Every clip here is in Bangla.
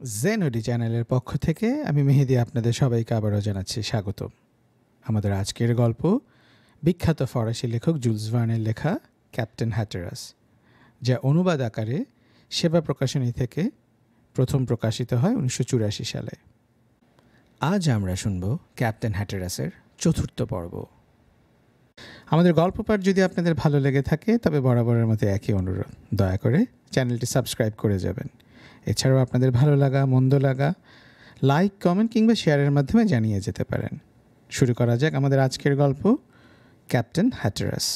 জেনওডি চ্যানেলের পক্ষ থেকে আমি মেহেদি আপনাদের সবাইকে আবারও জানাচ্ছি স্বাগত। আমাদের আজকের গল্প বিখ্যাত ফরাসি লেখক জুলস ভার্নের লেখা ক্যাপ্টেন হ্যাটারাস, যা অনুবাদ আকারে সেবা প্রকাশনী থেকে প্রথম প্রকাশিত হয় 1984 সালে। আজ আমরা শুনব ক্যাপ্টেন হ্যাটারাসের চতুর্থ পর্ব। আমাদের গল্প পাঠ যদি আপনাদের ভালো লেগে থাকে তবে বরাবরের মতো একই অনুরোধ, দয়া করে চ্যানেলটি সাবস্ক্রাইব করে যাবেন। এছাড়াও আপনাদের ভালো লাগা মন্দ লাগা লাইক, কমেন্ট কিংবা শেয়ারের মাধ্যমে জানিয়ে যেতে পারেন। শুরু করা যাক আমাদের আজকের গল্প ক্যাপ্টেন হ্যাটারাস।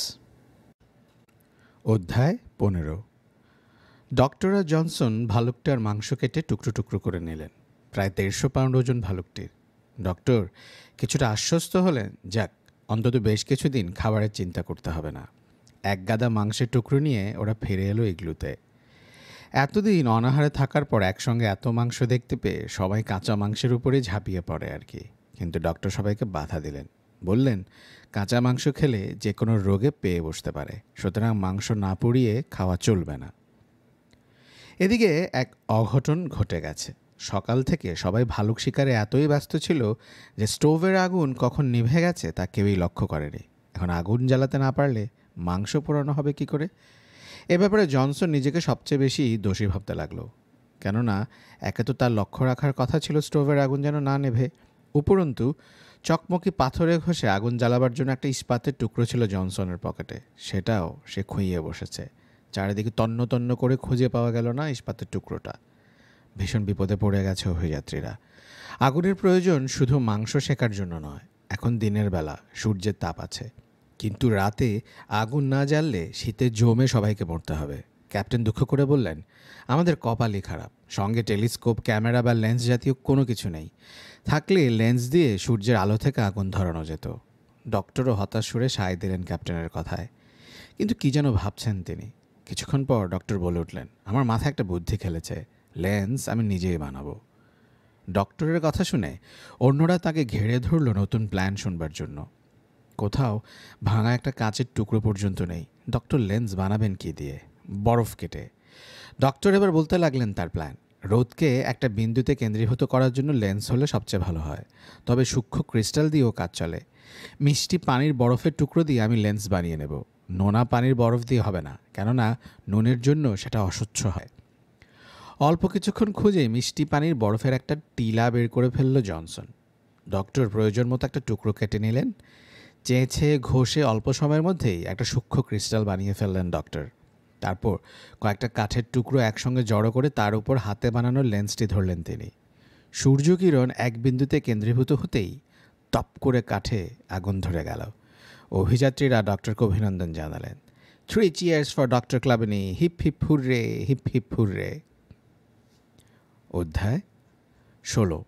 অধ্যায় 15। ডক্টর জনসন ভালুকটার মাংস কেটে টুকরো টুকরো করে নিলেন। প্রায় 150 পাউন্ড ওজন ভালুকটির। ডক্টর কিছুটা আশ্বস্ত হলেন, যাক, অন্তত বেশ কিছুদিন খাবারের চিন্তা করতে হবে না। এক গাদা মাংসের টুকরো নিয়ে ওরা ফিরে এলো ইগলুতে। এতদিন অনাহারে থাকার পর একসঙ্গে এত মাংস দেখতে পেয়ে সবাই কাঁচা মাংসের উপরে ঝাঁপিয়ে পড়ে আর কি। কিন্তু ডক্টর সবাইকে বাধা দিলেন, বললেন কাঁচা মাংস খেলে যে কোনো রোগে পেয়ে বসতে পারে, সুতরাং মাংস না পুড়িয়ে খাওয়া চলবে না। এদিকে এক অঘটন ঘটে গেছে। সকাল থেকে সবাই ভালুক শিকারে এতই ব্যস্ত ছিল যে স্টোভের আগুন কখন নিভে গেছে তা কেউই লক্ষ্য করেনি। এখন আগুন জ্বালাতে না পারলে মাংস পোড়ানো হবে কি করে? এ ব্যাপারে জনসন নিজেকে সবচেয়ে বেশি দোষী ভাবতে লাগলো। কেননা একে তো তার লক্ষ্য রাখার কথা ছিল স্টোভের আগুন যেন না নেভে, উপরন্তু চকমকি পাথরে ঘষে আগুন জ্বালাবার জন্য একটা ইস্পাতের টুকরো ছিল জনসনের পকেটে, সেটাও সে খুইয়ে বসেছে। চারিদিকে তন্ন তন্ন করে খুঁজে পাওয়া গেল না ইস্পাতের টুকরোটা। ভীষণ বিপদে পড়ে গেছে অভিযাত্রীরা। আগুনের প্রয়োজন শুধু মাংস সেকার জন্য নয়, এখন দিনের বেলা সূর্যের তাপ আছে, কিন্তু রাতে আগুন না জ্বাললে শীতে জমে সবাইকে মরতে হবে। ক্যাপ্টেন দুঃখ করে বললেন, আমাদের কপালই খারাপ, সঙ্গে টেলিস্কোপ, ক্যামেরা বা লেন্স জাতীয় কোনো কিছু নেই। থাকলে লেন্স দিয়ে সূর্যের আলো থেকে আগুন ধরানো যেত। ডক্টরও হতাশ সুরে সায় দিলেন ক্যাপ্টেনের কথায়, কিন্তু কি যেন ভাবছেন তিনি। কিছুক্ষণ পর ডক্টর বলে উঠলেন, আমার মাথায় একটা বুদ্ধি খেলেছে, লেন্স আমি নিজেই বানাবো। ডক্টরের কথা শুনে অন্যরা তাকে ঘেরে ধরল নতুন প্ল্যান শুনবার জন্য। কোথাও ভাঙা একটা কাঁচের টুকরো পর্যন্ত নেই। ডক্টর লেন্স বানাবেন কি দিয়ে? বরফ কেটে। ডক্টর এবার বলতে লাগলেন তার প্ল্যান। রোদকে একটা বিন্দুতে কেন্দ্রীভূত করার জন্য লেন্স হলে সবচেয়ে ভালো হয়, তবে সূক্ষ্ম ক্রিস্টাল দিয়েও কাজ চলে। মিষ্টি পানির বরফের টুকরো দিয়ে আমি লেন্স বানিয়ে নেব। নোনা পানির বরফ দিয়ে হবে না, কেননা নুনের জন্য সেটা অস্বচ্ছ হয়। অল্প কিছুক্ষণ খুঁজে মিষ্টি পানির বরফের একটা টিলা বের করে ফেলল জনসন। ডক্টর প্রয়োজন মতো একটা টুকরো কেটে নিলেন। চেঁচে ঘষে অল্প সময়ের মধ্যেই একটা সূক্ষ্ম ক্রিস্টাল বানিয়ে ফেললেন ডক্টর। তারপর কয়েকটা কাঠের টুকরো একসঙ্গে জড়ো করে তার উপর হাতে বানানো লেন্সটি ধরলেন তিনি। সূর্যকিরণ এক বিন্দুতে কেন্দ্রীভূত হতেই টপ করে কাঠে আগুন ধরে গেল। অভিযাত্রীরা ডক্টরকে অভিনন্দন জানালেন। 3 চিয়ার্স ফর ডক্টর ক্লাবেনি, hip hip hurray, hip hip hurray. অধ্যায় 16।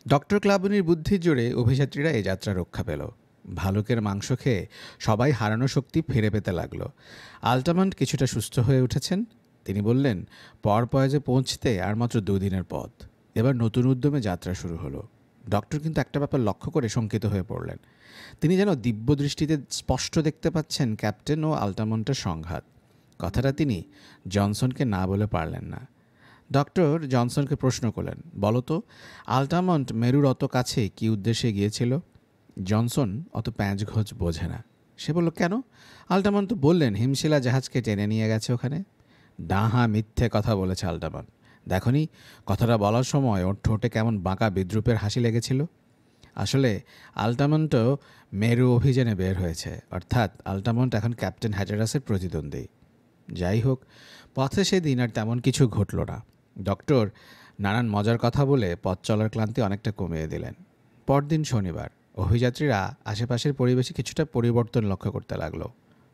ডক্টর ক্লাবনির বুদ্ধির জোরে অভিযাত্রীরা এ যাত্রা রক্ষা পেল। ভালুকের মাংস খেয়ে সবাই হারানো শক্তি ফিরে পেতে লাগলো। আল্টামান্ট কিছুটা সুস্থ হয়ে উঠেছেন। তিনি বললেন, পয়েজে পৌঁছতে আর মাত্র 2 দিনের পথ। এবার নতুন উদ্যমে যাত্রা শুরু হলো। ডক্টর কিন্তু একটা ব্যাপার লক্ষ্য করে শঙ্কিত হয়ে পড়লেন। তিনি যেন দিব্য দৃষ্টিতে স্পষ্ট দেখতে পাচ্ছেন ক্যাপ্টেন ও আল্টামান্টের সংঘাত। কথাটা তিনি জনসনকে না বলে পারলেন না। ডক্টর জনসনকে প্রশ্ন করলেন, বলতো আল্টামন্ট মেরুর অত কাছে কি উদ্দেশ্যে গিয়েছিল? জনসন অত প্যাঁচঘোচ বোঝে না। সে বলল, কেন? আল্টামন্ট তো বললেন হিমশিলা জাহাজকে টেনে নিয়ে গেছে ওখানে। ডাহা মিথ্যে কথা বলেছে আল্টামন্ট। দেখনি কথাটা বলার সময় ওর ঠোঁটে কেমন বাঁকা বিদ্রুপের হাসি লেগেছিল। আসলে আল্টামন্টও মেরু অভিযানে বের হয়েছে, অর্থাৎ আল্টামন্ট এখন ক্যাপ্টেন হ্যাটারাসের প্রতিদ্বন্দ্বী। যাই হোক, পথে সেদিন আর তেমন কিছু ঘটল না। ডক্টর নানান মজার কথা বলে পথ চলার ক্লান্তি অনেকটা কমিয়ে দিলেন। পরদিন শনিবার। অভিযাত্রীরা আশেপাশের পরিবেশে কিছুটা পরিবর্তন লক্ষ্য করতে লাগলো।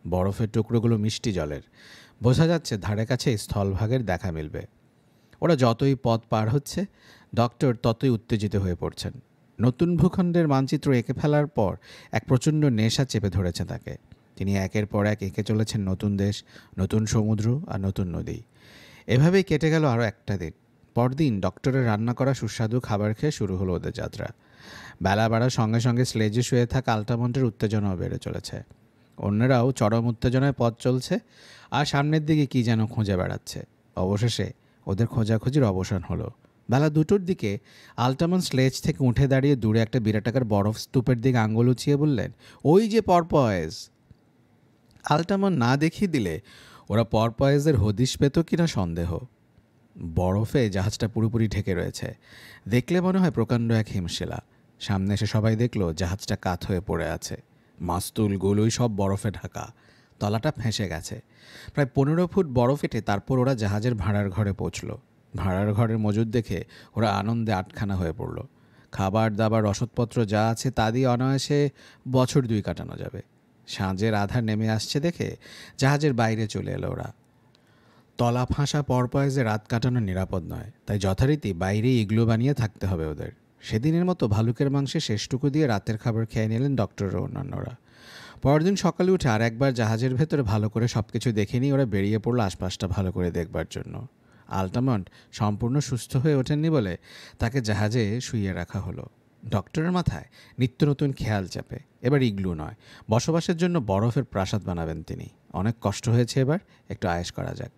বরফের টুকরোগুলো মিষ্টি জলের, বোঝা যাচ্ছে ধারে কাছে স্থলভাগের দেখা মিলবে। ওরা যতই পথ পার হচ্ছে, ডক্টর ততই উত্তেজিত হয়ে পড়ছেন। নতুন ভূখণ্ডের মানচিত্র এঁকে ফেলার পর এক প্রচণ্ড নেশা চেপে ধরেছে তাকে। তিনি একের পর এক এঁকে চলেছেন নতুন দেশ, নতুন সমুদ্র আর নতুন নদী। এভাবেই কেটে গেল আরও একটা দিন। পরদিন ডক্টরের রান্না করা সুস্বাদু খাবার খেয়ে শুরু হলো ওদের যাত্রা। বেলা বাড়ার সঙ্গে সঙ্গে স্লেজে শুয়ে থাকা আল্টামন্টের উত্তেজনাও বেড়ে চলেছে। অন্যরাও চরম উত্তেজনায় পথ চলছে আর সামনের দিকে কি যেন খুঁজে বেড়াচ্ছে। অবশেষে ওদের খোঁজাখুঁজির অবসান হলো। বেলা 2টোর দিকে আল্টামন স্লেজ থেকে উঠে দাঁড়িয়ে দূরে একটা বিরাটাকার বরফ স্তূপের দিকে আঙুল উঁচিয়ে বললেন, ওই যে পরপয়েজ। আল্টামন না দেখিয়ে দিলে ওরা পরপয়েজের হদিশ পেত কিনা সন্দেহ। বরফে জাহাজটা পুরোপুরি ঢেকে রয়েছে। দেখলে মনে হয় প্রকাণ্ড এক হিমশিলা। সামনে এসে সবাই দেখল জাহাজটা কাত হয়ে পড়ে আছে। মাস্তুলগুলোই সব বরফে ঢাকা, তলাটা ফেঁসে গেছে। প্রায় 15 ফুট বরফ এঁটে তারপর ওরা জাহাজের ভাড়ার ঘরে পৌঁছল। ভাড়ার ঘরের মজুদ দেখে ওরা আনন্দে আটখানা হয়ে পড়ল। খাবার দাবার রসদপত্র যা আছে তা দিয়ে অনায়াসে বছর 2 কাটানো যাবে। সাঁঝের আধার নেমে আসছে দেখে জাহাজের বাইরে চলে এলো ওরা। তলা ফাঁসা পরপয়েজে রাত কাটানো নিরাপদ নয়, তাই যথারীতি বাইরে ইগলু বানিয়ে থাকতে হবে ওদের। সেদিনের মতো ভালুকের মাংসে শেষটুকু দিয়ে রাতের খাবার খেয়ে নিলেন ডক্টর ও অন্যান্যরা। পরদিন সকালে উঠে আর একবার জাহাজের ভেতরে ভালো করে সব কিছু দেখে নিয়ে ওরা বেরিয়ে পড়লো আশপাশটা ভালো করে দেখবার জন্য। আল্টামন্ট সম্পূর্ণ সুস্থ হয়ে ওঠেননি বলে তাকে জাহাজে শুইয়ে রাখা হলো। ডক্টরের মাথায় নিত্য নতুন খেয়াল চাপে। এবার ইগলু নয়, বসবাসের জন্য বরফের প্রাসাদ বানাবেন তিনি। অনেক কষ্ট হয়েছে, এবার একটু আয়েশ করা যাক।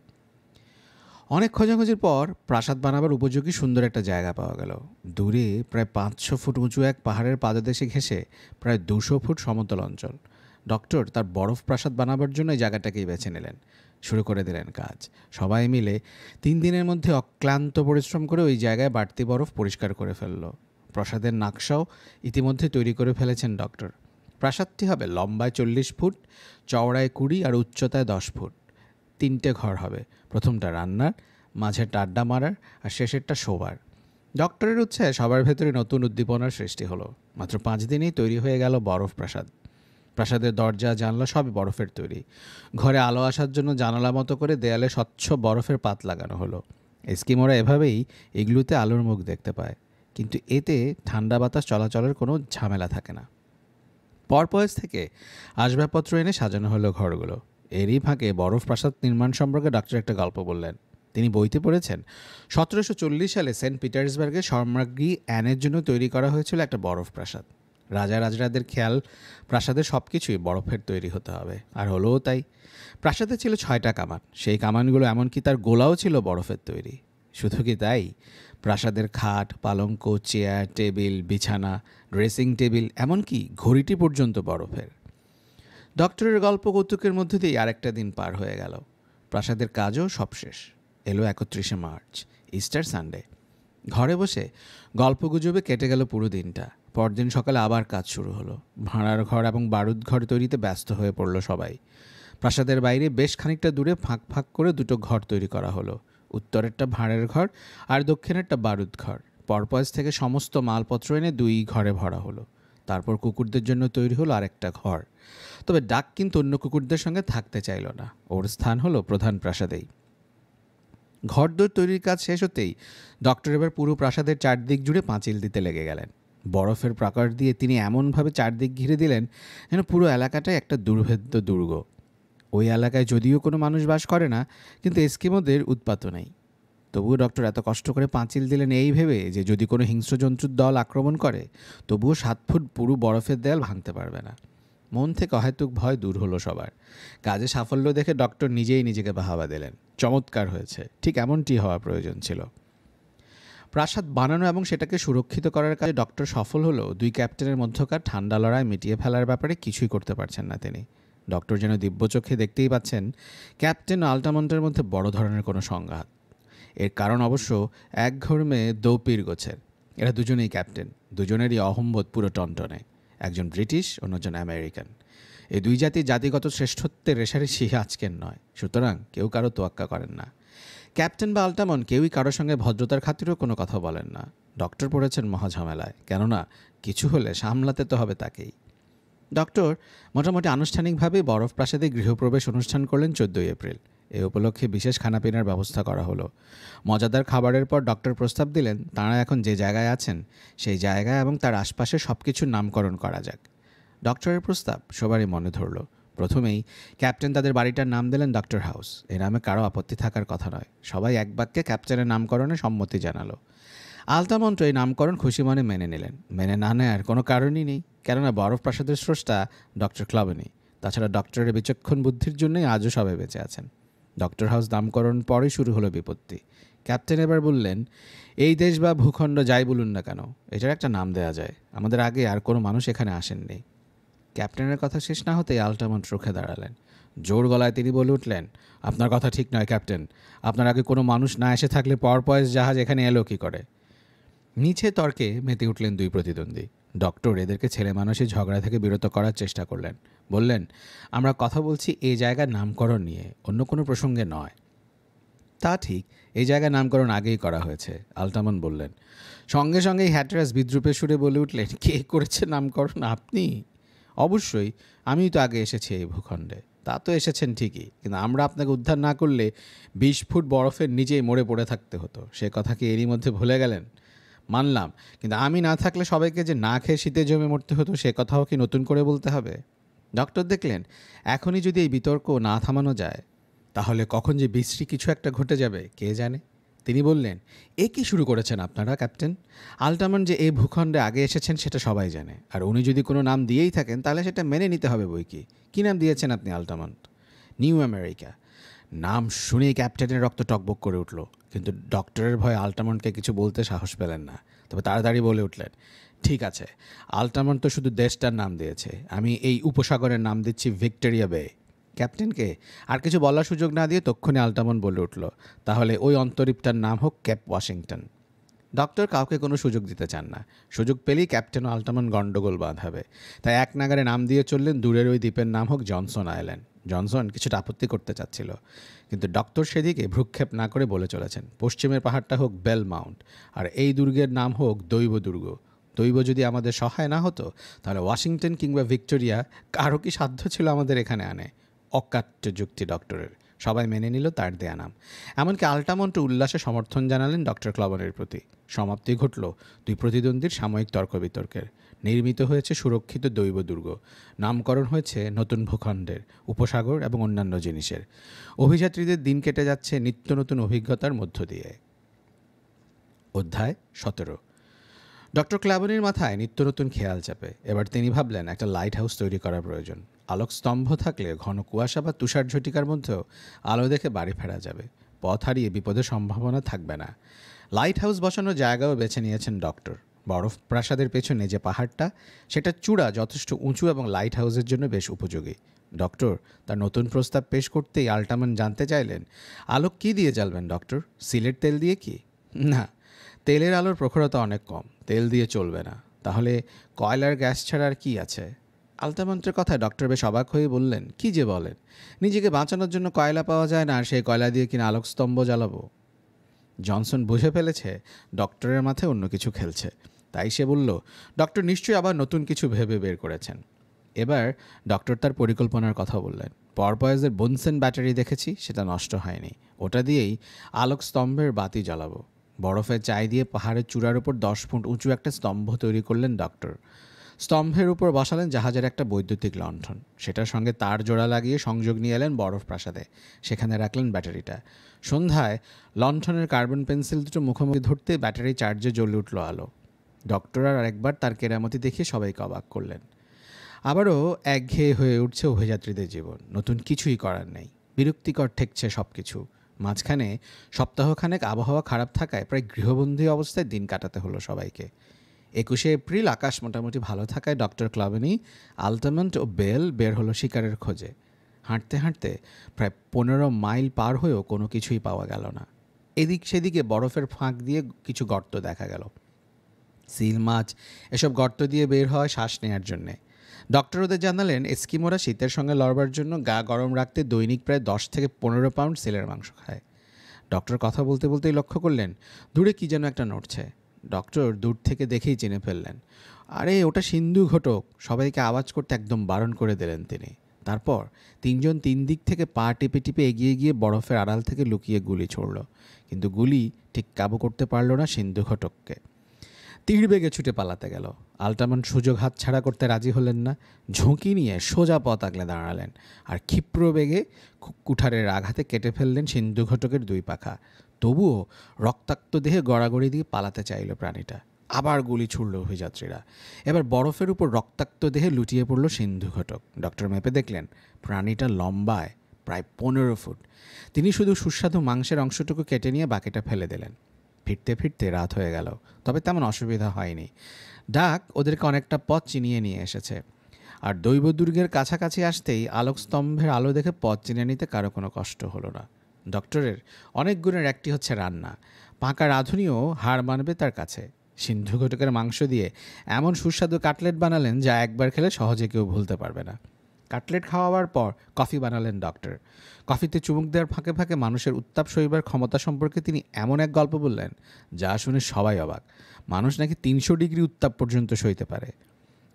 অনেক খোঁজাখুঁজির পর প্রাসাদ বানাবার উপযোগী সুন্দর একটা জায়গা পাওয়া গেল। দূরে প্রায় 500 ফুট উঁচু এক পাহাড়ের পাদদেশে ঘেঁষে প্রায় 200 ফুট সমতল অঞ্চল। ডক্টর তার বরফ প্রাসাদ বানাবার জন্য এই জায়গাটাকেই বেছে নিলেন। শুরু করে দিলেন কাজ। সবাই মিলে 3 দিনের মধ্যে অক্লান্ত পরিশ্রম করে ওই জায়গায় বাড়তি বরফ পরিষ্কার করে ফেলল। প্রাসাদের নাকশাও ইতিমধ্যে তৈরি করে ফেলেছেন ডক্টর। প্রাসাদটি হবে লম্বায় 40 ফুট, চওড়ায় 20 আর উচ্চতায় 10 ফুট। 3টে ঘর হবে, প্রথমটা রান্নার, মাঝেরটা আড্ডা মারার আর শেষেরটা শোবার। ডক্টরের উৎসাহে সবার ভেতরে নতুন উদ্দীপনার সৃষ্টি হলো। মাত্র 5 দিনেই তৈরি হয়ে গেল বরফ প্রাসাদ। প্রাসাদের দরজা জানলা সবই বরফের তৈরি। ঘরে আলো আসার জন্য জানালা মতো করে দেয়ালে স্বচ্ছ বরফের পাত লাগানো হলো। এস্কিমোরা এভাবেই এগুলোতে আলোর মুখ দেখতে পায়, কিন্তু এতে ঠান্ডা বাতাস চলাচলের কোনো ঝামেলা থাকে না। পরপয়েজ থেকে আসবাবপত্র এনে সাজানো হলো ঘরগুলো। এরই ফাঁকে বরফ প্রাসাদ নির্মাণ সম্পর্কে ডক্টর একটা গল্প বললেন। তিনি বইতে পড়েছেন 1740 সালে সেন্ট পিটার্সবার্গে সম্রাজ্ঞী অ্যানের জন্য তৈরি করা হয়েছিল একটা বরফ প্রাসাদ। রাজা রাজরাদের খেয়াল প্রাসাদের সব কিছুই বরফের তৈরি হতে হবে, আর হলোও তাই। প্রাসাদে ছিল 6টা কামান। সেই কামানগুলো এমনকি তার গোলাও ছিল বরফের তৈরি। শুধু কি তাই, প্রাসাদের খাট, পালঙ্ক, চেয়ার, টেবিল, বিছানা, ড্রেসিং টেবিল, এমনকি ঘড়িটি পর্যন্ত বরফের। ডক্টরের গল্প কৌতুকের মধ্যে দিয়ে আরেকটা দিন পার হয়ে গেল। প্রাসাদের কাজও সব শেষ। এলো 31শে মার্চ, ইস্টার সানডে। ঘরে বসে গল্পগুজবে কেটে গেল পুরো দিনটা। পরদিন সকালে আবার কাজ শুরু হলো। ভাড়ার ঘর এবং বারুদ ঘর তৈরিতে ব্যস্ত হয়ে পড়ল সবাই। প্রাসাদের বাইরে বেশ খানিকটা দূরে ফাঁক ফাঁক করে 2টো ঘর তৈরি করা হলো। উত্তরেরটা ভাঁড়ের ঘর আর দক্ষিণেরটা বারুদ ঘর। পরপয়েজ থেকে সমস্ত মালপত্র এনে 2 ঘরে ভরা হলো। তারপর কুকুরদের জন্য তৈরি হলো আরেকটা ঘর। তবে ডাক কিন্তু অন্য কুকুরদের সঙ্গে থাকতে চাইল না। ওর স্থান হলো প্রধান প্রাসাদেই। ঘরদোর তৈরির কাজ শেষ হতেই ডক্টর এবার পুরো প্রাসাদের চারদিক জুড়ে পাঁচিল দিতে লেগে গেলেন। বরফের প্রাকার দিয়ে তিনি এমনভাবে চারদিক ঘিরে দিলেন যেন পুরো এলাকাটাই একটা দুর্ভেদ্য দুর্গ। ওই এলাকায় যদিও কোনো মানুষ বাস করে না, কিন্তু এস্কিমোদের উৎপাতও নেই। তবুও ডক্টর এত কষ্ট করে পাঁচিল দিলেন এই ভেবে যে যদি কোনো হিংস্র জন্তুর দল আক্রমণ করে তবুও 7 ফুট পুরো বরফের দেয়াল ভাঙতে পারবে না। মন থেকে অহেতুক ভয় দূর হলো সবার। কাজে সাফল্য দেখে ডক্টর নিজেই নিজেকে বাহাবা দিলেন। চমৎকার হয়েছে, ঠিক এমনটি হওয়া প্রয়োজন ছিল। প্রাসাদ বানানো এবং সেটাকে সুরক্ষিত করার কাজে ডক্টর সফল হলেও 2 ক্যাপ্টেনের মধ্যকার ঠান্ডা লড়াই মিটিয়ে ফেলার ব্যাপারে কিছুই করতে পারছেন না তিনি। ডক্টর যেন দিব্য চোখে দেখতেই পাচ্ছেন ক্যাপ্টেন আল্টামন্টের মধ্যে বড় ধরনের কোনো সংঘাত। এর কারণ অবশ্য এক ঘর্মে দৌপির গোছের। এরা দুজনেই ক্যাপ্টেন, দুজনেরই অহম্বোধ পুরো টনটনে। একজন ব্রিটিশ, অন্যজন আমেরিকান। এই 2 জাতি জাতিগত শ্রেষ্ঠত্বের রেশারেশি আজকের নয়, সুতরাং কেউ কারো তোয়াক্কা করেন না। ক্যাপ্টেন বা আল্টামন কেউই কারোর সঙ্গে ভদ্রতার খাতিরেও কোনো কথা বলেন না। ডক্টর পড়েছেন মহাঝামেলায়, কেননা কিছু হলে সামলাতে তো হবে তাকেই। ডক্টর মোটামুটি আনুষ্ঠানিকভাবে বরফ প্রাসাদে গৃহপ্রবেশ অনুষ্ঠান করলেন 14 এপ্রিল। এই উপলক্ষে বিশেষ খানাপিনার ব্যবস্থা করা হলো। মজাদার খাবারের পর ডক্টর প্রস্তাব দিলেন তাঁরা এখন যে জায়গায় আছেন সেই জায়গায় এবং তার আশপাশে সব কিছুর নামকরণ করা যাক। ডক্টরের প্রস্তাব সবারই মনে ধরল। প্রথমেই ক্যাপ্টেন তাদের বাড়িটার নাম দিলেন ডক্টর হাউস। এ নামে কারো আপত্তি থাকার কথা নয়। সবাই এক বাক্যে ক্যাপ্টেনের নামকরণে সম্মতি জানালো। আলতামন্ত্র এই নামকরণ খুশি মনে মেনে নিলেন। মেনে না নেওয়ার কোনো কারণই নেই, কেননা বরফ প্রাসাদের স্রষ্টা ডক্টর ক্লাবেনি। তাছাড়া ডক্টরের বিচক্ষণ বুদ্ধির জন্যই আজও সবাই বেঁচে আছেন। ডক্টর হাউস নামকরণ পরেই শুরু হলো বিপত্তি। ক্যাপ্টেন এবার বললেন, এই দেশ বা ভূখণ্ড যাই বলুন না কেন, এটার একটা নাম দেওয়া যায়। আমাদের আগে আর কোনো মানুষ এখানে আসেননি। ক্যাপ্টেনের কথা শেষ না হতেই আল্টামন্ট রুখে দাঁড়ালেন। জোর গলায় তিনি বলে উঠলেন, আপনার কথা ঠিক নয় ক্যাপ্টেন। আপনার আগে কোনো মানুষ না এসে থাকলে পরপয়েস জাহাজ এখানে এলো কী করে? নিচে তর্কে মেতে উঠলেন দুই প্রতিদ্বন্দ্বী। ডক্টর এদেরকে ছেলে মানুষই ঝগড়া থেকে বিরত করার চেষ্টা করলেন। বললেন, আমরা কথা বলছি এই জায়গার নামকরণ নিয়ে, অন্য কোনো প্রসঙ্গে নয়। তা ঠিক, এই জায়গার নামকরণ আগেই করা হয়েছে, আল্টামন্ট বললেন। সঙ্গে সঙ্গেই হ্যাটরাস বিদ্রুপের সুরে বলে উঠলেন, কে করেছে নামকরণ? আপনি? অবশ্যই, আমিই তো আগে এসেছি এই ভূখণ্ডে। তা তো এসেছেন ঠিকই, কিন্তু আমরা আপনাকে উদ্ধার না করলে 20 ফুট বরফের নিচেই মরে পড়ে থাকতে হতো। সে কথা কি এরই মধ্যে ভুলে গেলেন? মানলাম, কিন্তু আমি না থাকলে সবাইকে যে না খেয়ে শীতে জমে মরতে হতো সে কথাও কি নতুন করে বলতে হবে? ডক্টর দেখলেন, এখনই যদি এই বিতর্ক না থামানো যায় তাহলে কখন যে বিশ্রী কিছু একটা ঘটে যাবে কে জানে। তিনি বললেন, এ কি শুরু করেছেন আপনারা ক্যাপ্টেন? আল্টামন্ট যে এই ভূখণ্ডে আগে এসেছেন সেটা সবাই জানে, আর উনি যদি কোনো নাম দিয়েই থাকেন তাহলে সেটা মেনে নিতে হবে বই কি। কী নাম দিয়েছেন আপনি আল্টামন্ট? New America. নাম শুনেই ক্যাপ্টেনের রক্ত টকবক করে উঠল, কিন্তু ডক্টরের ভয়ে আল্টামন্টকে কিছু বলতে সাহস পেলেন না। তবে তাড়াতাড়ি বলে উঠলেন, ঠিক আছে, আল্টামন্ট তো শুধু দেশটার নাম দিয়েছে, আমি এই উপসাগরের নাম দিচ্ছি ভিক্টোরিয়া বে। ক্যাপ্টেনকে আর কিছু বলার সুযোগ না দিয়ে তক্ষুনি আল্টামন্ট বলে উঠল, তাহলে ওই অন্তরীপটার নাম হোক ক্যাপ ওয়াশিংটন। ডক্টর কাউকে কোনো সুযোগ দিতে চান না। সুযোগ পেলেই ক্যাপ্টেন ও আল্টামন্ট গণ্ডগোল বাঁধাবে। তাই এক নাগারে নাম দিয়ে চললেন দূরের ওই দ্বীপের নাম হোক জনসন আইল্যান্ড। জনসন কিছুটা আপত্তি করতে চাচ্ছিল, কিন্তু ডক্টর সেদিকে ভ্রুক্ষেপ না করে বলে চলেছেন, পশ্চিমের পাহাড়টা হোক বেল মাউন্ট, আর এই দুর্গের নাম হোক দৈব দুর্গ। দৈব যদি আমাদের সহায় না হতো তাহলে ওয়াশিংটন কিংবা ভিক্টোরিয়া কারো কি সাধ্য ছিল আমাদের এখানে আনে? অকাট্য যুক্তি ডক্টরের। সবাই মেনে নিল তার দেয়া নাম। এমনকি আল্টামন্ট উল্লাসে সমর্থন জানালেন ডক্টর ক্লবনের প্রতি। সমাপ্তি ঘটল দুই প্রতিদ্বন্দ্বীর সাময়িক তর্ক বিতর্কের। নির্মিত হয়েছে সুরক্ষিত দৈব দুর্গ, নামকরণ হয়েছে নতুন ভূখণ্ডের, উপসাগর এবং অন্যান্য জিনিসের। অভিযাত্রীদের দিন কেটে যাচ্ছে নিত্য নতুন অভিজ্ঞতার মধ্য দিয়ে। অধ্যায় 17। ডক্টর ক্লাবনির মাথায় নিত্য নতুন খেয়াল চাপে। এবার তিনি ভাবলেন একটা লাইট হাউস তৈরি করা প্রয়োজন। আলোক স্তম্ভ থাকলে ঘন কুয়াশা বা তুষার ঝটিকার মধ্যেও আলো দেখে বাড়ি ফেরা যাবে। পথ হারিয়ে বিপদের সম্ভাবনা থাকবে না। লাইট হাউস বসানোর জায়গাও বেছে নিয়েছেন ডক্টর। বরফ প্রাসাদের পেছনে যে পাহাড়টা, সেটার চূড়া যথেষ্ট উঁচু এবং লাইট হাউসের জন্য বেশ উপযোগী। ডক্টর তার নতুন প্রস্তাব পেশ করতেই আল্টামন্ট জানতে চাইলেন, আলোক কী দিয়ে জ্বালবেন ডক্টর? সিলেট তেল দিয়ে কি? না, তেলের আলোর প্রখরতা অনেক কম, তেল দিয়ে চলবে না। তাহলে কয়লার গ্যাস ছাড়া আর কী আছে? আল্টামন্টের কথায় ডক্টর বেশ অবাক হয়ে বললেন, কী যে বলেন, নিজেকে বাঁচানোর জন্য কয়লা পাওয়া যায় না, আর সেই কয়লা দিয়ে কিনা আলোকস্তম্ভ জ্বালাবো? জনসন বুঝে ফেলেছে ডক্টরের মাথায় অন্য কিছু খেলছে, তাই সে বলল, ডক্টর নিশ্চয়ই আবার নতুন কিছু ভেবে বের করেছেন। এবার ডক্টর তার পরিকল্পনার কথা বললেন। পরপয়েজের বনসেন ব্যাটারি দেখেছি, সেটা নষ্ট হয়নি। ওটা দিয়েই আলোক স্তম্ভের বাতি জ্বালাবো। বরফের চাই দিয়ে পাহাড়ের চূড়ার উপর 10 ফুট উঁচু একটা স্তম্ভ তৈরি করলেন ডক্টর। স্তম্ভের উপর বসালেন জাহাজের একটা বৈদ্যুতিক লণ্ঠন। সেটার সঙ্গে তার জোড়া লাগিয়ে সংযোগ নিয়ে এলেন বরফ প্রাসাদে। সেখানে রাখলেন ব্যাটারিটা। সন্ধ্যায় লণ্ঠনের কার্বন পেন্সিল দুটো মুখোমুখি ধরতে ব্যাটারি চার্জে জ্বলে উঠল আলো। ডক্টর আর একবার তার কেরামতি দেখিয়ে সবাইকে অবাক করলেন। আবারও একঘেয়ে হয়ে উঠছে অভিযাত্রীদের জীবন। নতুন কিছুই করার নেই, বিরক্তিকর ঠেকছে সব কিছু। মাঝখানে সপ্তাহখানেক আবহাওয়া খারাপ থাকায় প্রায় গৃহবন্দী অবস্থায় দিন কাটাতে হলো সবাইকে। 21শে এপ্রিল আকাশ মোটামুটি ভালো থাকায় ডক্টর ক্লাবনি, আল্টামন্ট ও বেল বের হলো শিকারের খোঁজে। হাঁটতে হাঁটতে প্রায় 15 মাইল পার হয়েও কোনো কিছুই পাওয়া গেল না। এদিক সেদিকে বরফের ফাঁক দিয়ে কিছু গর্ত দেখা গেল। সিল মাছ এসব গর্ত দিয়ে বের হয় শ্বাস নেওয়ার জন্যে। ডক্টর ওদের জানালেন, এস্কিমোরা শীতের সঙ্গে লড়বার জন্য গা গরম রাখতে দৈনিক প্রায় 10 থেকে 15 পাউন্ড সিলের মাংস খায়। ডক্টর কথা বলতে বলতেই লক্ষ্য করলেন দূরে কী যেন একটা নড়ছে। ডক্টর দূর থেকে দেখেই চিনে ফেললেন, আরে ওটা সিন্ধু ঘটক। সবাইকে আওয়াজ করতে একদম বারণ করে দিলেন তিনি। তারপর তিনজন তিন দিক থেকে পা টিপে টিপে এগিয়ে গিয়ে বরফের আড়াল থেকে লুকিয়ে গুলি ছুড়ল, কিন্তু গুলি ঠিক কাবু করতে পারল না সিন্ধু ঘটককে। তীর বেগে ছুটে পালাতে গেল। আল্টামন্ট সুযোগ হাত ছাড়া করতে রাজি হলেন না। ঝুঁকি নিয়ে সোজা পথ আগলে দাঁড়ালেন আর ক্ষিপ্র বেগে কুঠারের আঘাতে কেটে ফেললেন সিন্ধু ঘটকের 2 পাখা। তবুও রক্তাক্ত দেহে গড়াগড়ি দিয়ে পালাতে চাইল প্রাণীটা। আবার গুলি ছুড়ল অভিযাত্রীরা। এবার বরফের উপর রক্তাক্ত দেহে লুটিয়ে পড়ল সিন্ধু ঘটক। ডক্টর মেপে দেখলেন প্রাণীটা লম্বায় প্রায় 15 ফুট। তিনি শুধু সুস্বাদু মাংসের অংশটুকু কেটে নিয়ে বাকিটা ফেলে দিলেন। ফিরতে ফিরতে রাত হয়ে গেল, তবে তেমন অসুবিধা হয়নি। ডাক ওদেরকে অনেকটা পথ চিনিয়ে নিয়ে এসেছে, আর দৈবদুর্গের কাছাকাছি আসতেই আলোকস্তম্ভের আলো দেখে পথ চিনে নিতে কারো কোনো কষ্ট হলো না। ডক্টরের অনেক গুণের একটি হচ্ছে রান্না। পাকা রাঁধুনিও হার মানবে তার কাছে। সিন্ধু ঘটকের মাংস দিয়ে এমন সুস্বাদু কাটলেট বানালেন যা একবার খেলে সহজে কেউ ভুলতে পারবে না। কাটলেট খাওয়াবার পর কফি বানালেন ডক্টর। কফিতে চুমুক দেওয়ার ফাঁকে ফাঁকে মানুষের উত্তাপ সইবার ক্ষমতা সম্পর্কে তিনি এমন এক গল্প বললেন যা শুনে সবাই অবাক। মানুষ নাকি 300 ডিগ্রি উত্তাপ পর্যন্ত সইতে পারে।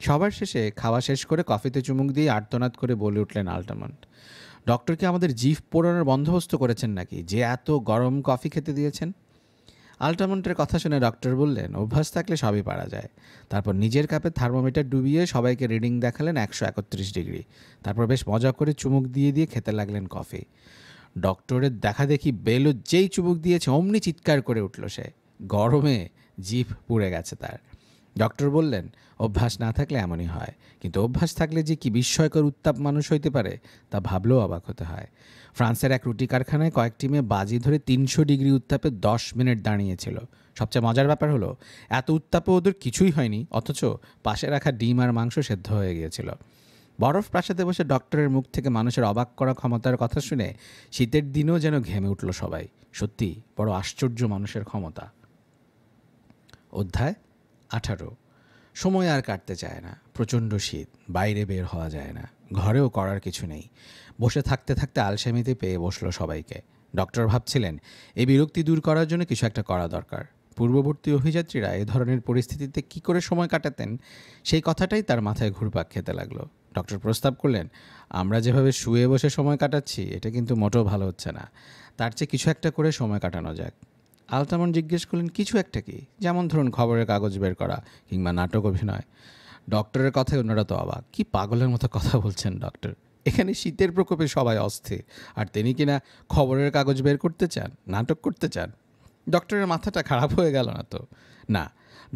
সবার শেষে খাওয়া শেষ করে কফিতে চুমুক দিয়ে আর্তনাদ করে বলে উঠলেন আল্টামন্ট, ডক্টর কি আমাদের জিভ পোড়ানোর বন্দোবস্ত করেছেন নাকি, যে এত গরম কফি খেতে দিয়েছেন? আল্টামন্টের কথা শুনে ডক্টর বললেন, অভ্যাস থাকলে সবই পারা যায়। তারপর নিজের কাপে থার্মোমিটার ডুবিয়ে সবাইকে রিডিং দেখালেন 131 ডিগ্রি। তারপর বেশ মজা করে চুমুক দিয়ে দিয়ে খেতে লাগলেন কফি। ডক্টরের দেখা দেখি বেলও যেই চুমুক দিয়েছে অমনি চিৎকার করে উঠল সে। গরমে জিভ পুড়ে গেছে তার। ডক্টর বললেন, অভ্যাস না থাকলে এমনই হয়, কিন্তু অভ্যাস থাকলে যে কি বিস্ময়কর উত্তাপ মানুষ হইতে পারে তা ভাবলেও অবাক হতে হয়। ফ্রান্সের এক রুটি কারখানায় কয়েকটি মেয়ে বাজি ধরে 300 ডিগ্রি উত্তাপে 10 মিনিট দাঁড়িয়েছিল। সবচেয়ে মজার ব্যাপার হলো, এত উত্তাপে ওদের কিছুই হয়নি, অথচ পাশে রাখা ডিম আর মাংস সেদ্ধ হয়ে গিয়েছিল। বরফ প্রাসাদে বসে ডক্টরের মুখ থেকে মানুষের অবাক করা ক্ষমতার কথা শুনে শীতের দিনেও যেন ঘেমে উঠল সবাই। সত্যি বড় আশ্চর্য মানুষের ক্ষমতা। অধ্যায় 18। সময় আর কাটতে চায় না। প্রচণ্ড শীত, বাইরে বের হওয়া যায় না, ঘরেও করার কিছু নেই। বসে থাকতে থাকতে আলসেমিতে পেয়ে বসলো সবাইকে। ডক্টর ভাবছিলেন এই বিরক্তি দূর করার জন্য কিছু একটা করা দরকার। পূর্ববর্তী অভিযাত্রীরা এ ধরনের পরিস্থিতিতে কি করে সময় কাটাতেন সেই কথাটাই তার মাথায় ঘুরপাক খেতে লাগলো। ডক্টর প্রস্তাব করলেন, আমরা যেভাবে শুয়ে বসে সময় কাটাচ্ছি এটা কিন্তু মোটেও ভালো হচ্ছে না। তার চেয়ে কিছু একটা করে সময় কাটানো যাক। আলটামন্ট জিজ্ঞেস করলেন, কিছু একটা কি? যেমন ধরুন খবরের কাগজ বের করা কিংবা নাটক অভিনয়। ডক্টরের কথায় অন্যরা তো অবাক। কি পাগলের মতো কথা বলছেন ডক্টর, এখানে শীতের প্রকোপে সবাই অস্থির, আর তিনি কিনা খবরের কাগজ বের করতে চান, নাটক করতে চান? ডক্টরের মাথাটা খারাপ হয়ে গেল না তো? না,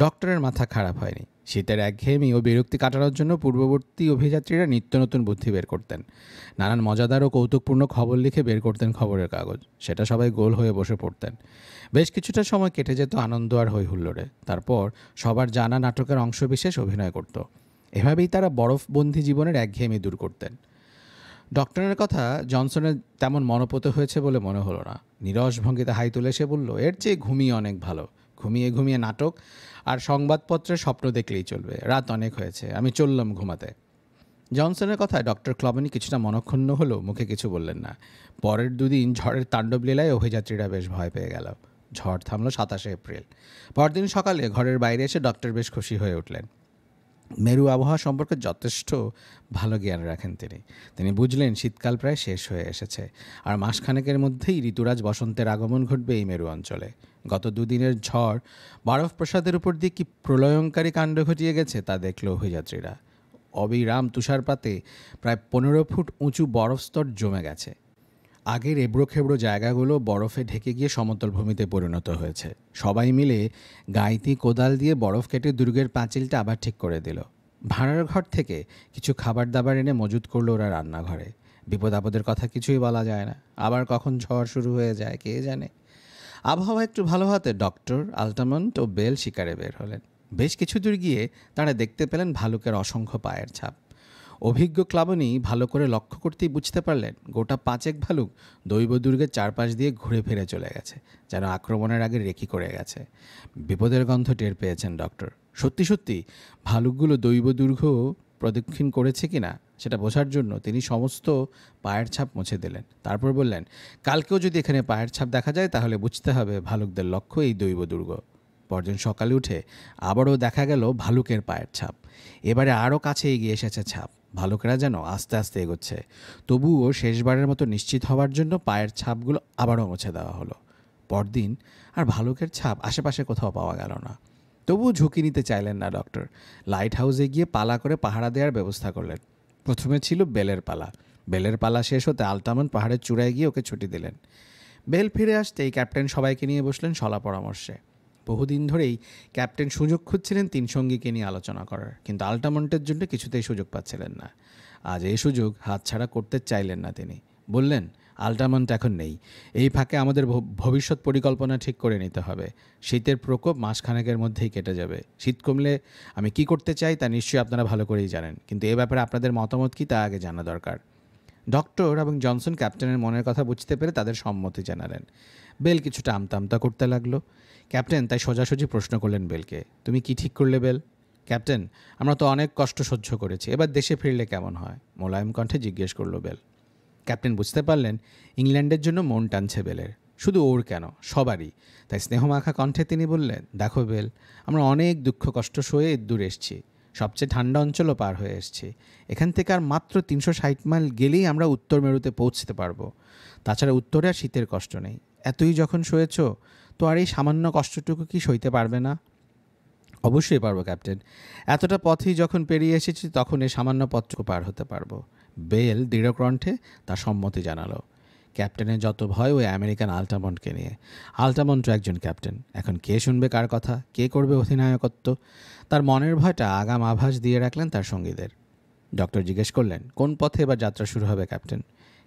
ডক্টরের মাথা খারাপ হয়নি। শীতের একঘেয়েমি ও বিরক্তি কাটানোর জন্য পূর্ববর্তী অভিযাত্রীরা নিত্য নতুন বুদ্ধি বের করতেন। নানান মজাদার ও কৌতুকপূর্ণ খবর লিখে বের করতেন খবরের কাগজ। সেটা সবাই গোল হয়ে বসে পড়তেন। বেশ কিছুটা সময় কেটে যেত আনন্দ আর হই হুল্লোড়ে। তারপর সবার জানা নাটকের অংশবিশেষ অভিনয় করত। এভাবেই তারা বরফবন্দি জীবনের একঘেয়েমি দূর করতেন। ডক্টরের কথা জনসনের তেমন মনোপত হয়েছে বলে মনে হলো না। নিরস ভঙ্গিতে হাই তুলে সে বলল, এর চেয়ে ঘুমিয়ে অনেক ভালো। ঘুমিয়ে ঘুমিয়ে নাটক আর সংবাদপত্রের স্বপ্ন দেখলেই চলবে। রাত অনেক হয়েছে, আমি চললাম ঘুমাতে। জনসনের কথায় ডক্টর ক্লবনি কিছুটা মনক্ষুণ্ণ হলেও মুখে কিছু বললেন না। পরের দুদিন ঝড়ের তাণ্ডব লীলায় অভিযাত্রীরা বেশ ভয় পেয়ে গেল। ঝড় থামলো 27 এপ্রিল। পরদিন সকালে ঘরের বাইরে এসে ডক্টর বেশ খুশি হয়ে উঠলেন। মেরু আবহাওয়া সম্পর্কে যথেষ্ট ভালো জ্ঞান রাখেন তিনি বুঝলেন শীতকাল প্রায় শেষ হয়ে এসেছে, আর মাসখানেকের মধ্যেই ঋতুরাজ বসন্তের আগমন ঘটবে এই মেরু অঞ্চলে। গত দুদিনের ঝড় বরফ প্রসাদের উপর দিয়ে কি প্রলয়ঙ্কারী কাণ্ড ঘটিয়ে গেছে তা দেখল অভিযাত্রীরা। অবিরাম তুষারপাতে প্রায় 15 ফুট উঁচু বরফ স্তর জমে গেছে। আগের এবড়ো খেবড়ো জায়গাগুলো বরফে ঢেকে গিয়ে সমতল ভূমিতে পরিণত হয়েছে। সবাই মিলে গাইতি কোদাল দিয়ে বরফ কেটে দুর্গের পাঁচিলটা আবার ঠিক করে দিল। ভাড়ার ঘর থেকে কিছু খাবার দাবার এনে মজুত করলো ওরা রান্নাঘরে। বিপদ আপদের কথা কিছুই বলা যায় না, আবার কখন ঝড় শুরু হয়ে যায় কে জানে। আবহাওয়া একটু ভালো হতে ডক্টর, আল্টামন্ট ও বেল শিকারে বের হলেন। বেশ কিছু দূর গিয়ে তাঁরা দেখতে পেলেন ভালুকের অসংখ্য পায়ের ছাপ। অভিজ্ঞ ক্লাবনী ভালো করে লক্ষ্য করতেই বুঝতে পারলেন গোটা 5 ভালুক দৈবদুর্গের চারপাশ দিয়ে ঘুরে ফিরে চলে গেছে, যেন আক্রমণের আগে রেকি করে গেছে। বিপদের গন্ধ টের পেয়েছেন ডক্টর। সত্যি সত্যি ভালুকগুলো দৈবদুর্গ প্রদক্ষিণ করেছে কিনা সেটা বোঝার জন্য তিনি সমস্ত পায়ের ছাপ মুছে দিলেন। তারপর বললেন, কালকেও যদি এখানে পায়ের ছাপ দেখা যায় তাহলে বুঝতে হবে ভালুকদের লক্ষ্য এই দৈবদুর্গ। পরদিন সকালে উঠে আবারও দেখা গেল ভালুকের পায়ের ছাপ। এবারে আরও কাছে এগিয়ে এসেছে ছাপ। ভালুকেরা যেন আস্তে আস্তে এগোচ্ছে। তবুও শেষবারের মতো নিশ্চিত হওয়ার জন্য পায়ের ছাপগুলো আবারও মুছে দেওয়া হলো। পরদিন আর ভালুকের ছাপ আশেপাশে কোথাও পাওয়া গেল না। তবুও ঝুঁকি নিতে চাইলেন না ডক্টর। লাইট হাউসে গিয়ে পালা করে পাহারা দেওয়ার ব্যবস্থা করলেন। প্রথমে ছিল বেলের পালা। বেলের পালা শেষ হতে আল্টামন্ট পাহাড়ের চূড়ায় গিয়ে ওকে ছুটি দিলেন। বেল ফিরে আসতেই ক্যাপ্টেন সবাইকে নিয়ে বসলেন শলা পরামর্শে। বহুদিন ধরেই ক্যাপ্টেন সুযোগ খুঁজছিলেন 3 সঙ্গীকে নিয়ে আলোচনা করার, কিন্তু আল্টামন্টের জন্য কিছুতেই সুযোগ পাচ্ছিলেন না। আজ এই সুযোগ হাতছাড়া করতে চাইলেন না তিনি। বললেন, আল্টামন্ট এখন নেই। এই ফাঁকে আমাদের ভবিষ্যৎ পরিকল্পনা ঠিক করে নিতে হবে। শীতের প্রকোপ মাসখানেকের মধ্যেই কেটে যাবে। শীত কমলে আমি কি করতে চাই তা নিশ্চয়ই আপনারা ভালো করেই জানেন, কিন্তু এ ব্যাপারে আপনাদের মতামত কি তা আগে জানা দরকার। ডক্টর এবং জনসন ক্যাপ্টেনের মনের কথা বুঝতে পেরে তাদের সম্মতি জানালেন। বেল কিছুটা আমতা আমতা করতে লাগলো। ক্যাপ্টেন তাই সোজাসুজি প্রশ্ন করলেন বেলকে, তুমি কি ঠিক করলে বেল? ক্যাপ্টেন, আমরা তো অনেক কষ্ট সহ্য করেছি, এবার দেশে ফিরলে কেমন হয়? মোলায়েম কণ্ঠে জিজ্ঞেস করলো বেল। ক্যাপ্টেন বুঝতে পারলেন ইংল্যান্ডের জন্য মন টানছে বেলের, শুধু ওর কেন, সবারই। তাই স্নেহমাখা কণ্ঠে তিনি বললেন, দেখো বেল, আমরা অনেক দুঃখ কষ্ট সয়ে দূর এসছি, সবচেয়ে ঠান্ডা অঞ্চলও পার হয়ে এসছি। এখান থেকে আর মাত্র 360 মাইল গেলেই আমরা উত্তর মেরুতে পৌঁছতে পারবো। তাছাড়া উত্তরে আর শীতের কষ্ট নেই। এতই যখন সয়েছ, তো আর এই সামান্য কষ্টটুকু কি সইতে পারবে না? অবশ্যই পারবো ক্যাপ্টেন। এতটা পথই যখন পেরিয়ে এসেছি তখন এই সামান্য পথটুকু পার হতে পারবো। বেল দৃঢ়কণ্ঠে তার সম্মতি জানালো। ক্যাপ্টেনের যত ভয় ওই আমেরিকান আল্টামন্টকে নিয়ে। আল্টামন্টও একজন ক্যাপ্টেন। এখন কে শুনবে কার কথা, কে করবে অধিনায়কত্ব? তার মনের ভয়টা আগাম আভাস দিয়ে রাখলেন তার সঙ্গীদের। ডক্টর জিজ্ঞেস করলেন, কোন পথে এবার যাত্রা শুরু হবে ক্যাপ্টেন?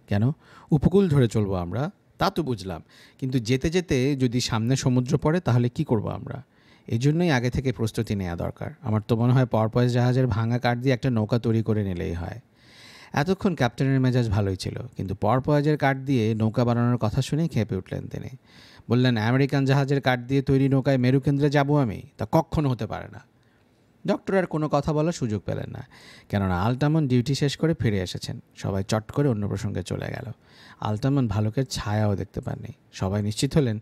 কেন, উপকূল ধরে চলবো আমরা, তা তো বুঝলাম, কিন্তু যেতে যেতে যদি সামনে সমুদ্র পড়ে তাহলে কি করব আমরা? এই জন্যই আগে থেকে প্রস্তুতি নেওয়া দরকার। আমার তো মনে হয় পরপয়েজ জাহাজের ভাঙা কাঠ দিয়ে একটা নৌকা তৈরি করে নিলেই হয়। এতক্ষণ ক্যাপ্টেনের মেজাজ ভালোই ছিল, কিন্তু পরপয়েজের কাঠ দিয়ে নৌকা বানানোর কথা শুনেই খেপে উঠলেন তিনি। বললেন, আমেরিকান জাহাজের কাঠ দিয়ে তৈরি নৌকায় মেরুকেন্দ্রে যাব আমি? তা কখনো হতে পারে না। ডক্টর আর কোনো কথা বলার সুযোগ পেলেন না, কেননা আল্টামন ডিউটি শেষ করে ফিরে এসেছেন। সবাই চট করে অন্য প্রসঙ্গে চলে গেল। আল্টামন ভালুকের ছায়াও দেখতে পাননি। সবাই নিশ্চিত হলেন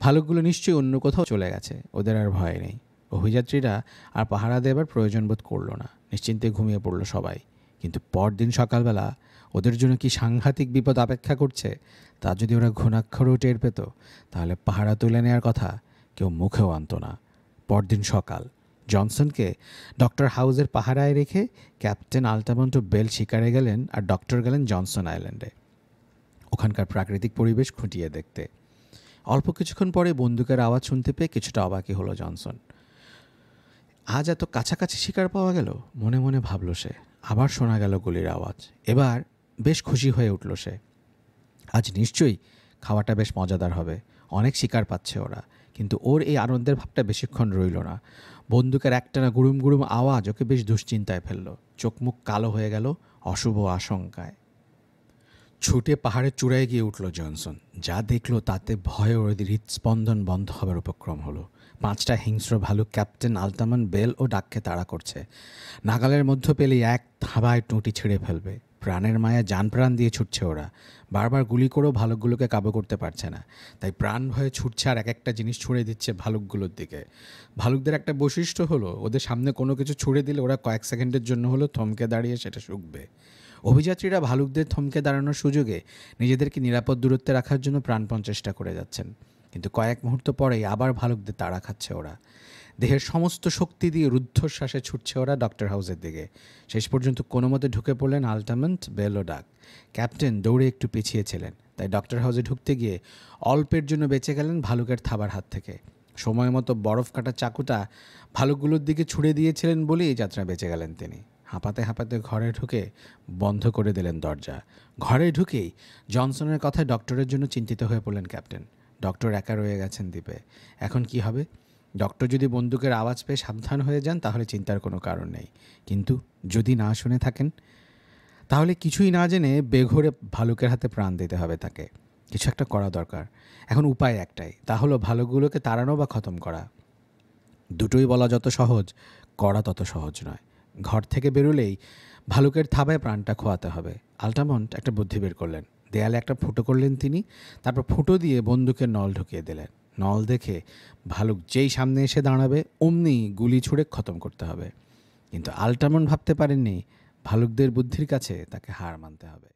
ভালুকগুলো নিশ্চয়ই অন্য কোথাও চলে গেছে, ওদের আর ভয় নেই। অভিযাত্রীরা আর পাহারা দেবার প্রয়োজন বোধ করল না, নিশ্চিন্তে ঘুমিয়ে পড়ল সবাই। কিন্তু পরদিন সকালবেলা ওদের জন্য কি সাংঘাতিক বিপদ অপেক্ষা করছে তা যদি ওরা ঘুণাক্ষরেও টের পেত, তাহলে পাহারা তুলে নেওয়ার কথা কেউ মুখেও আনত না। পরদিন সকাল, জনসনকে ডক্টর হাউসের পাহারায় রেখে ক্যাপ্টেন আল্টামন্ট ও বেল শিকারে গেলেন, আর ডক্টর গেলেন জনসন আইল্যান্ডে ওখানকার প্রাকৃতিক পরিবেশ খুঁটিয়ে দেখতে। অল্প কিছুক্ষণ পরে বন্দুকের আওয়াজ শুনতে পেয়ে কিছুটা অবাকই হলো জনসন। আজ এত কাছাকাছি শিকার পাওয়া গেল, মনে মনে ভাবল সে। আবার শোনা গেল গুলির আওয়াজ। এবার বেশ খুশি হয়ে উঠল সে। আজ নিশ্চয়ই খাওয়াটা বেশ মজাদার হবে, অনেক শিকার পাচ্ছে ওরা। কিন্তু ওর এই আনন্দের ভাবটা বেশিক্ষণ রইল না। বন্দুকের একটানা গুড়ুম গুড়ুম আওয়াজ ওকে বেশ দুশ্চিন্তায় ফেলল। চোখ মুখ কালো হয়ে গেল অশুভ আশঙ্কায়। ছুটে পাহাড়ের চূড়ায় গিয়ে উঠল জনসন। যা দেখল তাতে ভয়ে ওর হৃদস্পন্দন বন্ধ হবার উপক্রম হলো। 5টা হিংস্র ভালুক ক্যাপ্টেন আল্টামন, বেল ও ডাককে তাড়া করছে। নাগালের মধ্য পেলেই এক থাবায় টুঁটি ছিঁড়ে ফেলবে। প্রাণের মায়া জান প্রাণ দিয়ে ছুটছে ওরা। বারবার গুলি করেও ভালুকগুলোকে কাবু করতে পারছে না, তাই প্রাণ ভয়ে ছুটছে আর এক একটা জিনিস ছুঁড়ে দিচ্ছে ভালুকগুলোর দিকে। ভালুকদের একটা বৈশিষ্ট্য হলো, ওদের সামনে কোনো কিছু ছুঁড়ে দিলে ওরা কয়েক সেকেন্ডের জন্য হলো থমকে দাঁড়িয়ে সেটা শুকবে। অভিযাত্রীরা ভালুকদের থমকে দাঁড়ানোর সুযোগে নিজেদেরকে নিরাপদ দূরত্বে রাখার জন্য প্রাণপণ চেষ্টা করে যাচ্ছেন, কিন্তু কয়েক মুহূর্ত পরেই আবার ভালুকদের তাড়া খাচ্ছে ওরা। দেহের সমস্ত শক্তি দিয়ে রুদ্ধশ্বাসে ছুটছে ওরা ডক্টর হাউসের দিকে। শেষ পর্যন্ত কোনো মতে ঢুকে পড়লেন আল্টামন্ট, বেল ও ডাক। ক্যাপ্টেন দৌড়ে একটু পিছিয়েছিলেন, তাই ডক্টর হাউসে ঢুকতে গিয়ে অল্পের জন্য বেঁচে গেলেন ভালুকের থাবার হাত থেকে। সময় মতো বরফ কাটা চাকুটা ভালুকগুলোর দিকে ছুড়ে দিয়েছিলেন বলেই এই যাত্রা বেঁচে গেলেন তিনি। হাঁপাতে হাঁপাতে ঘরে ঢুকে বন্ধ করে দিলেন দরজা। ঘরে ঢুকেই জনসনের কথায় ডক্টরের জন্য চিন্তিত হয়ে পড়লেন ক্যাপ্টেন। ডক্টর একা রয়ে গেছেন দ্বীপে। এখন কি হবে? ডক্টর যদি বন্দুকের আওয়াজ পেয়ে সাবধান হয়ে যান তাহলে চিন্তার কোনো কারণ নেই, কিন্তু যদি না শুনে থাকেন তাহলে কিছুই না জেনে বেঘোরে ভালুকের হাতে প্রাণ দিতে হবে তাকে। কিছু একটা করা দরকার। এখন উপায় একটাই, তা হলো ভালুকগুলোকে তাড়ানো বা খতম করা। দুটোই বলা যত সহজ, করা তত সহজ নয়। ঘর থেকে বেরোলেই ভালুকের থাবায় প্রাণটা খোয়াতে হবে। আল্টামন্ট একটা বুদ্ধি বের করলেন। দেয়ালে একটা ফুটো করলেন তিনি, তারপর ফুটো দিয়ে বন্দুকের নল ঢুকিয়ে দিলেন। নল দেখে ভালুক যেই সামনে এসে দাঁড়াবে অমনি গুলি ছুঁড়ে খতম করতে হবে। কিন্তু আল্টামন্ট ভাবতে পারেননি ভালুকদের বুদ্ধির কাছে তাকে হার মানতে হবে।